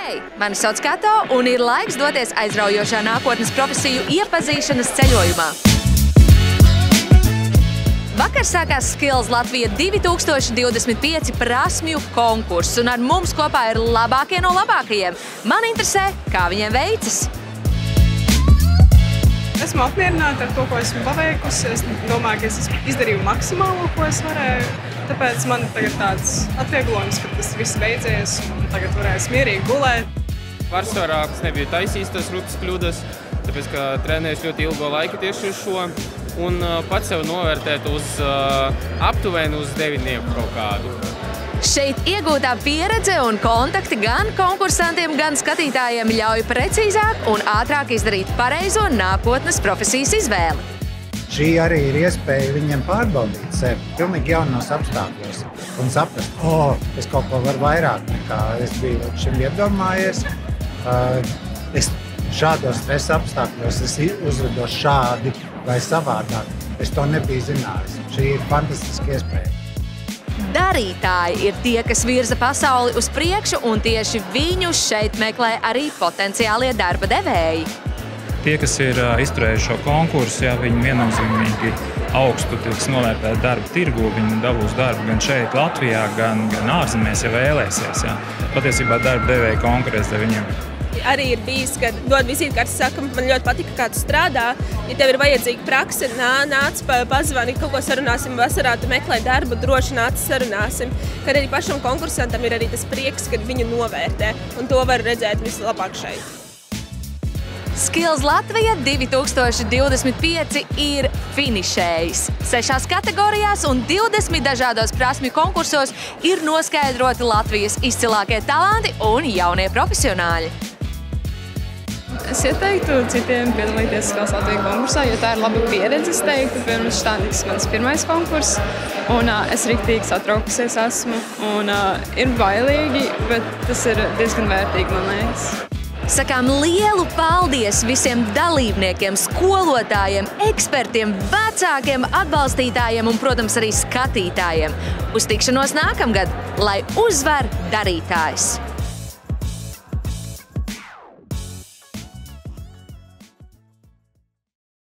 Hei, mani sauc Kato un ir laiks doties aizraujošā nākotnes profesiju iepazīšanas ceļojumā. Vakar sākās Skills Latvija 2025 prasmju konkurss, un ar mums kopā ir labākie no labākajiem. Man interesē, kā viņiem veicas. Esmu apmierināta ar to, ko esmu paveikusi. Es domāju, ka es izdarīju maksimālo, ko es varēju. Tāpēc man tagad tāds atvieglojums, ka tas viss beidzies un tagad varēs mierīgi gulēt. Pārsvarā es nebiju taisījis tas rutas kļūdas, tāpēc, ka trenējos ļoti ilgo laiku tieši uz šo. Un pats sev novērtēt uz aptuveni uz 9 kaut kādu. Šeit iegūtā pieredze un kontakti gan konkursantiem, gan skatītājiem ļauj precīzāk un ātrāk izdarīt pareizo nākotnes profesijas izvēli. Šī arī ir iespēja viņiem pārbaudīt sevi pilnīgi jaunos apstākļos un saprast, es kaut ko varu vairāk nekā es biju līdz šim iedomājies. Es šādos stresa apstākļos uzvedos šādi vai savādāk. Es to nebiju zinājis. Šī ir fantastiska iespēja. Darītāji ir tie, kas virza pasauli uz priekšu, un tieši viņus šeit meklē arī potenciālie darba devēji. Tie, kas ir izturējuši šo konkursu, viņi viennozīmīgi augstu tiks novērtēti darba tirgu, viņi dabūs darbu gan šeit Latvijā, gan ārzemēs, ja vēlēsies. Patiesībā darba devēji konkurēs ar viņiem. Arī ir bijis, kad dod vizītkarti, saka, man ļoti patika, kā tu strādā. Ja tev ir vajadzīga prakse, nāc, pazvani, kaut ko sarunāsim vasarā, tu meklē darbu, droši nāc sarunāsim. Kad arī pašam konkursantam ir arī tas prieks, kad viņu novērtē, un to var redzēt vislabāk šeit. Skills Latvija 2025 ir finišējis. 6 kategorijās un 20 dažādos prasmju konkursos ir noskaidroti Latvijas izcilākie talanti un jaunie profesionāļi. Es ieteiktu citiem piedalīties Skills Latvija konkursā, jo tā ir laba pieredze, es teiktu. Pirms štādiks mans pirmais konkurss, un es riktīgi satraukusies esmu. Un ir bailīgi, bet tas ir diezgan vērtīgi, man liekas. Sakām lielu paldies visiem dalībniekiem, skolotājiem, ekspertiem, vecākiem, atbalstītājiem un, protams, arī skatītājiem. Uz tikšanos nākamgad, lai uzvar darītājs!